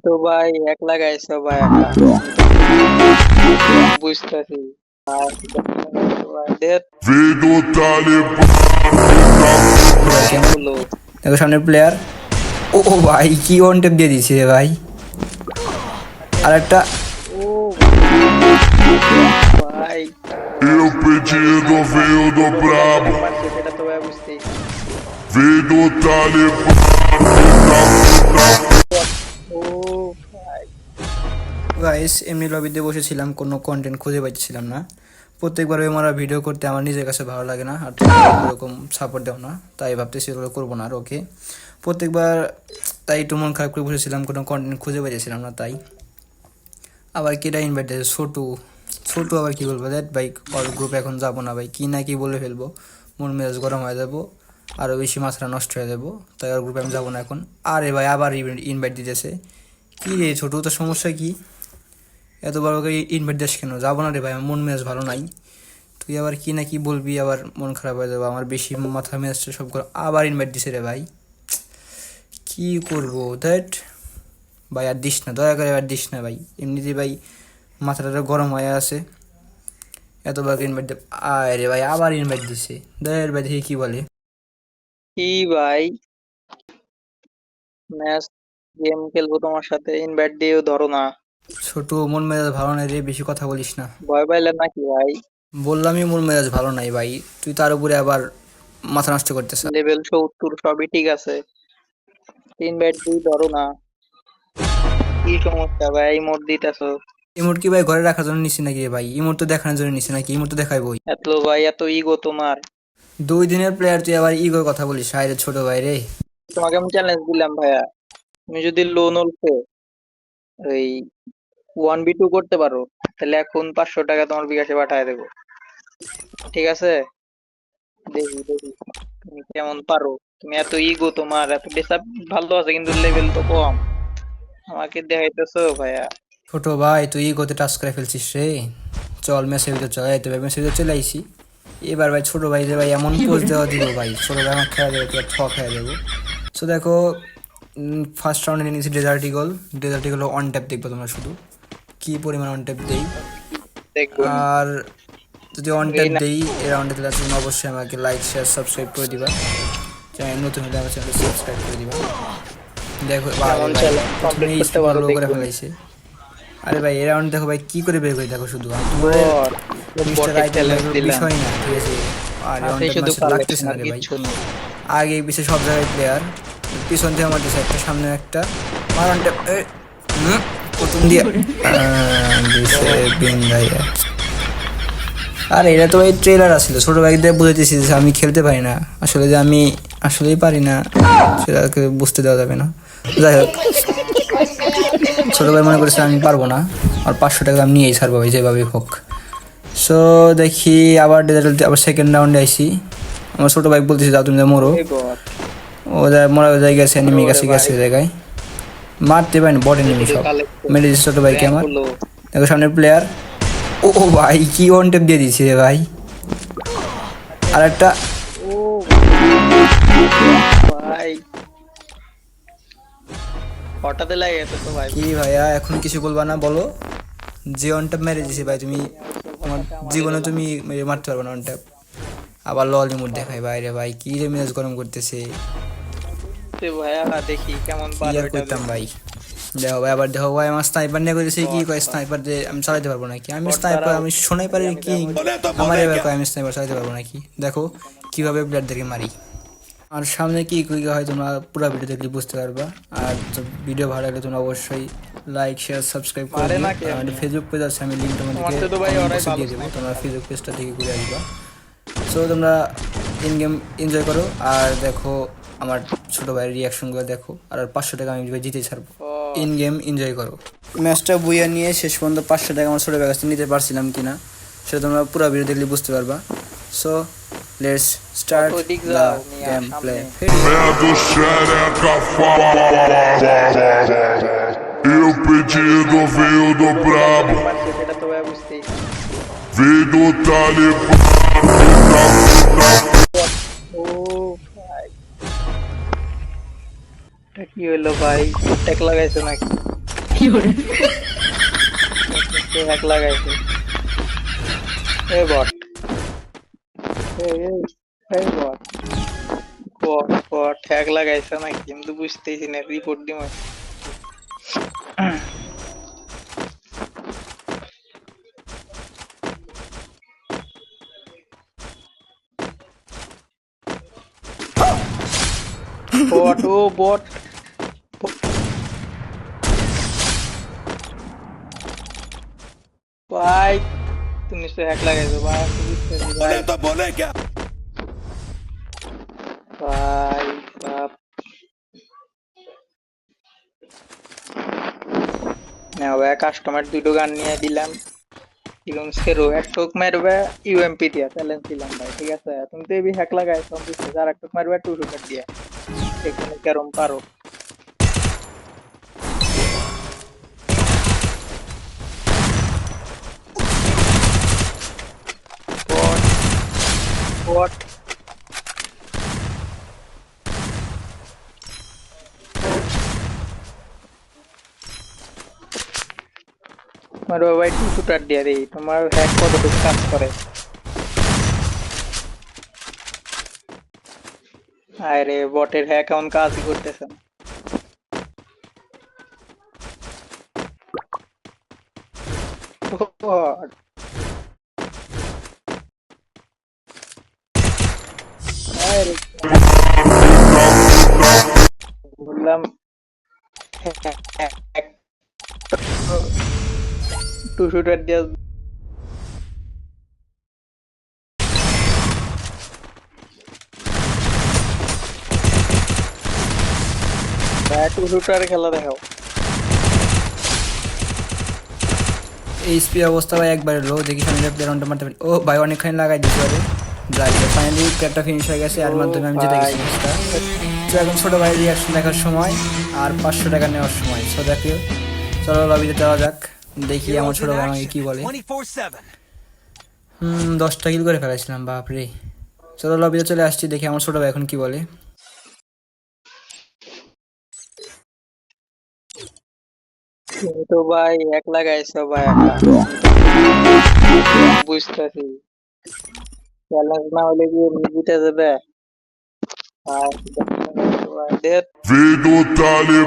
তো ভাই এক লাগাইছো ভাই একা আমি তো বুঝতেছি Vedo Taliban ভাই কেমন হলো দেখো সামনের প্লেয়ার। ও ও ভাই কি ওয়ান টেপ দিয়ে দিছে রে ভাই। আর একটা ও ভাই eu pedindo, vedo brabo, মারছে সেটা তো ভাই বুঝতেই vedo Taliban ও ভাই গাইস এমনি লবিতে বসেছিলাম, কোনো কন্টেন্ট খুঁজে পাচ্ছিলাম না। প্রত্যেকবার ওই মারা ভিডিও করতে আমার নিজের কাছে ভালো লাগে না, আর তোমরা এরকম সাপোর্ট দাও না, তাই ভাবতেছি এগুলো করবো না আর। ওকে প্রত্যেকবার তাই একটু মন খারাপ করে বসেছিলাম, কোনো কন্টেন্ট খুঁজে পাচ্ছিলাম না। তাই আবার কেটা ইনভাইট দিয়েছে ছোটু। ছোটু আবার কি বলবো, দ্যাট ভাই ওর গ্রুপে এখন যাবো না ভাই, কি না কি বলে ফেলবো, মন মেজাজ গরম হয়ে যাবো, আরও বেশি মাথাটা নষ্ট হয়ে যাবো। তাই ওর গ্রুপে আমি যাবো না এখন। আরে ভাই আবার ইনভাইট দিতেছে, কি রে ছোটু, তোর সমস্যা কি? এত বড় করে ইনভাইট দিস কেন? যাবো না রে ভাই, আমার মন মেজাজ ভালো নাই। তুই আবার কি না কি বলবি, আবার মন খারাপ হয়ে যাবো আমার, বেশি মাথা মেজাজটা সব করে আবার ইনভাইট দিছে রে ভাই। কি করবো দ্যাট ভাই, আর দিস না, দয়া করে আর দিস না ভাই। এমনিতেই ভাই মাথাটা গরম হয়ে আছে, এতবার ইনভাইট দে। আয় রে ভাই আবার ইনভাইট দিছে, দয়ের ভাই দেখি কি বলে। কি ভাই ম্যাচ গেম খেলবো তোমার সাথে ইনভাইট দিয়েও ধরো না ছোট মন মেজাজ ভালো নাই রে, বেশি কথা বলিস না। ভয় পাইলে নাকি ভাই বললামই মন মেজাজ ভালো নাই ভাই, তুই তার উপরে আবার মাথা নষ্ট করতেছ। লেভেল 70 সবই ঠিক আছে ইনভাইট দিয়ে ধরো না কি সমস্যা ভাই মোট দিতেছো ইমোট কি ভাই ঘরে রাখার জন্য নিছি নাকি ভাই? ইমোট তো দেখানোর জন্য নিছি নাকি? ইমোট তো দেখাই বই। এত ভাই এত ইগো তোমার 2 দিনের প্লেয়ার তুই আবার ইগোর কথা বলিস? হায় রে ছোট ভাই রে। তোমাকে আমি চ্যালেঞ্জ দিলাম ভাইয়া তুমি যদি লোন উল্টে ওই 1v2 করতে পারো তাহলে এখন 500 টাকা তোমার বিকাশে পাঠিয়ে দেবো ঠিক আছে দেখি দেখি তুমি কেমন পারো তুমি এত ইগো তোমার এত বেসাব ভালো আছে কিন্তু লেভেল তো কম আমাকে দেখাইতেছো ভাইয়া ছোট ভাই তুই ইগোতে টাচ করে ফেলছিস রে। চল মেসের ভিতর চল, এই তো ভাই মেসের ভিতর চলে আইসি। এবার ভাই ছোট ভাই রে ভাই এমন পোজ দেওয়া দিব ভাই, ছোট ভাই আমার খেলা দেবে, তোর ছ খেলা দেবো। সো দেখো ফার্স্ট রাউন্ডে নিয়ে নিয়েছি Desert Eagle. Desert Eagle on tap দেখবো তোমরা শুধু, কি পরিমাণ অন ট্যাপ দেই। দেখবো নি। আর যদি অন ট্যাপ দেই এই রাউন্ডে, তাহলে তুমি অবশ্যই আমাকে লাইক শেয়ার সাবস্ক্রাইব করে দিবা। চ্যানেল নতুন হলে আমার চ্যানেলটা সাবস্ক্রাইব করে দিবা। দেখো আরে কেমন ভাই চ্যালেঞ্জ প্রথমে কমপ্লিট করতে স্পিড পারো লো করে দেখবো নি। ফেলাইছে। আরে ভাই এই রাউন্ড দেখো ভাই কি করে বের করে, দেখো শুধু আর তোমার বট মিস্টার বটের রাইট চ্যালেঞ্জ দিলাম বিষয় না, ঠিক আছে? আর হাতে রাউন্ডটা শুধু মারছে লাগতেছে কালেকশন না আর রে ভাই। কিচ্ছু না আগে পিছে সব জায়গায় প্লেয়ার, পিছন থেকে আমার দিছে একটা, সামনে একটা, মারানটা প্রথম দিয়ে দিছে বিন ভাইয়া। আর এটা তো ভাই ট্রেলার আসছিল, ছোট ভাই দিয়ে বুঝাইতেছি যে আমি খেলতে পারি না, আসলে যে আমি আসলেই পারি না সেটাকে বুঝতে দেওয়া যাবে না। যাই হোক ছোট ভাই মনে করেছে আমি পারবো না, আর 500 টাকা আমি নিয়েই ছাড়বো ভাই যেভাবে হোক। সো দেখি আবার ডেজার্ট আবার সেকেন্ড রাউন্ডে আইসি। আমার ছোট ভাই বলতেছে যাও তুমি যা মরো, এই বট ও যা মরা জায়গায় গেছে, এনিমি ওরে গেছে ভাই গেছে জায়গায় মারতে পারেন বট এনিমি শুধু সব কালেকশন মেরে দিচ্ছে ছোট ভাইকে র্যাঙ্ক আমার। হলো দেখো সামনের প্লেয়ার। ও ও ভাই কি ওয়ান টেপ দিয়ে দিচ্ছে রে ভাই। আর একটা ও ভাই হঠাৎ লাগে গেছে তো ভাই কি ভাইয়া এখন কিছু বলবা না বলো? যে ওয়ান টেপ মেরে দিছে ভাই তুমি, তোমার জীবনে তুমি মারতে পারবে না ওয়ান টেপ। আবার ললি মুড দেখায় বাইরে ভাই, কি রে মেজাজ গরম করতেছে। ভাইয়া দেখি কেমন কি পারো আর এটা করতাম ভাই। দেখো ভাই আবার দেখো ভাই আমার স্নাইপার নিয়ে করেছে, কি কয় স্নাইপার যে আমি চালাতে পারবো নাকি? আমি স্নাইপার, আমি স্নাইপারের কিং, আমার এবার কয় আমি স্নাইপার চালাতে পারবো নাকি? দেখো কিভাবে প্লেয়ারদেরকে মারি। আর সামনে কি কি হয় তোমরা পুরো ভিডিও দেখলে বুঝতে পারবা। আর ভিডিও ভালো লাগলে তোমরা অবশ্যই লাইক শেয়ার সাবস্ক্রাইব করে পারে দিও। নাকি আর আমার ফেসবুক পেজ আছে, আমি লিঙ্ক তোমার তোমাদেরকে তো ভাই কমেন্ট ওরাই বক্সে ভালো দিয়ে দেবো, তোমরা স্নাইপার ফেসবুক পেজটা থেকে ঘুরে আসবা। সো তোমরা ইন গেম এনজয় করো, আর দেখো আমার ছোট ভাইয়ের রিয়াকশনগুলো দেখো, আর 500 টাকা আমি জিতেই ছাড়বো। ইন গেম এনজয় করো। ম্যাচটা বইয়া নিয়ে শেষ পর্যন্ত 500 টাকা আমার ছোটো ভাইয়ের কাছ থেকে নিতে পারছিলাম কিনা সেটা তোমরা পুরো ভিডিও দেখলে বুঝতে পারবা। সো লেটস স্টার্ট ওদিক দ্য যাও মিয়া গেম প্লে। সামনে Medo xereca fala eu pedindo, vedo brabo, মারছে সেটা তো ভাই বুঝতেই vedo Taliban ও ভাই এটা কি হইলো ভাই ট্যাগ লাগাইছে নাকি হ্যাক লাগাইছে। এ বট, এই বট, বট বট হ্যাক লাগাইছে না কিন্তু বুঝতেছি না, রিপোর্ট দিমা। বট, ও বট, ভাই তুমি তো হ্যাক লাগাইছো ভাই, আমি বুঝতেছি ভাই। बोले तो बोले क्या ভাই বাপ, না ভাই কাস্টমার দুটো গান নিয়ে দিলাম, ইলুমসকেরও এক টোক মারবে ইউএমপি দিয়া চ্যালেঞ্জ দিলাম ভাই, ঠিক আছে? তুমি তো এবি হ্যাক লাগাইছো, আমি বুঝতেছি। আর এক টোক মারবে টু শুটার দিয়া, এখানে কেরম পারো। বট বট, মারবে ভাই টু শুটার দিয়া রে, তোমার হ্যাক কতটুকু কাজ করে? আরে বটের হ্যাক এমন কাজই করতেছে না। বট, আরে বললাম টু শুটার দিয়া টু শুটার খেলা দেখাও। এই স্পি অবস্থা ভাই একবারে লো, দেখি সামনে রাউন্ডটা মারতে পারি। ও ভাই অনেকখানি লাগাই দিতে পারে। যাই ফাইনালি একটা ফিনিশ হয়ে গেছে, আর মাধ্যমে আমি জিতে গেছি ম্যাচটা। তো এখন ছোট ভাই রিয়াকশন দেখার সময় আর 500 টাকা নেওয়ার সময়। সো দেখি, চলো লবিতে যাওয়া যাক, দেখি আমার ছোট ভাই আমাকে কি বলে। 24/7 10টা কিল করে ফেলাইছিলাম, বাপরে। চলো লবিতে চলে আসছি, দেখি আমার ছোট ভাই এখন কি বলে। তুমি তো ভাই এক লাগাইছো ভাই, বুঝতেছি। চ্যালেঞ্জ না হলে কি এমনি জিতে যাবে? আর দেখ, Vedo tale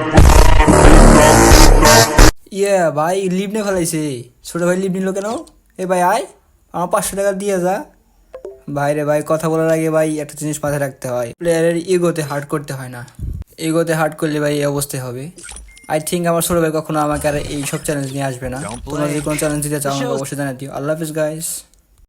ইয়ে ভাই লিভ নিয়ে ফেলাইছে, ছোট ভাই লিভ নিল কেন? এ ভাই আয়, আমার 500 টাকা দিয়ে যা। ভাই রে ভাই, কথা বলার আগে ভাই একটা জিনিস মাথায় রাখতে হয়, প্লেয়ারের ইগোতে হার্ট করতে হয় না। ইগোতে হার্ট করলে ভাই এই অবস্থায় হবে। আই থিঙ্ক আমার ছোট ভাই কখনো আমাকে আর এই সব চ্যালেঞ্জ নিয়ে আসবে না। তোমরা যদি কোনো চ্যালেঞ্জ দিতে চাও আমাকে অবশ্যই জানিয়ে দিও। আল্লাহ হাফিজ গাইস।